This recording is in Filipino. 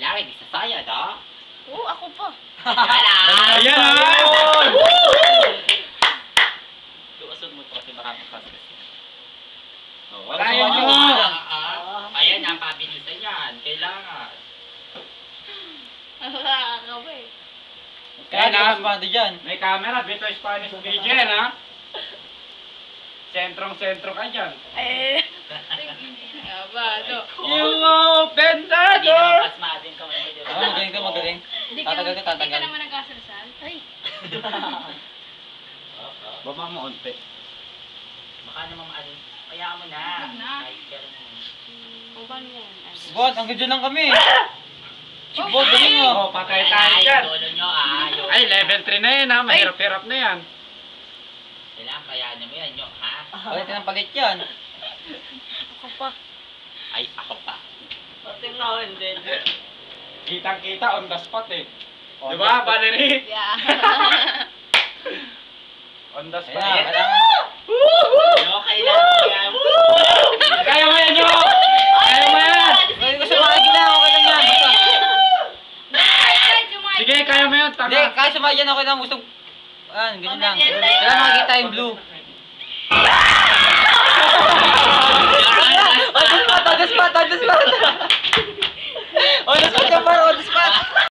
Kailangan isasayad, ha? Oo, ako pa. Ayan, Ayun! Tuusog mo ito kasi baka makaskas yan. Oh, Kaya so, nyo! Ayan, ang pabilisan yan. Kailangan. Ako ba eh. Kaya na, Pati dyan. may camera, Beto Spanish PJ, ha? Sentrong-sentro ka dyan. Eh. Aba, ano. You open the Hindi door! naman pasmadin ka mo, di ba? Magaling ka, magaling. Tatagal ka, Hindi ka tatagal. naman nagkasal-sal. Ay. Baba mo onte. Baka naman maalin. Kaya mo na. Wag na. Kahit pero mo. O ba yan? Ano? Bod, hanggang dyan lang kami. Bod, dali mo. Oh, patay tayo Ay, dyan. dulo nyo, ah. Yung- Ay, level 3 na yan, ha? Mahirap-hirap na yan. Kailangan kayanin mo yan, nyo, ha? Palit ng palit yan. Ako pa. Ay, ako pa. Kitang-kita on the spot, eh. On Di the ba, spot. Valerie? Yeah. On the spot. Kailangan, eh. kailangan. Nyo, kailangan yan. Kaya mo yan, nyo! Kaya mo yan! Ngayon ko siya makikita, okay lang yan. Basta. Sige, kaya mo yan, Hindi, tanga. kahit sumayan ako ng gusto. Ayan, ganyan lang. Okay, yan. Kailangan makikita yung blue. On the spot, on the spot, on the spot. On the spot, on the spot.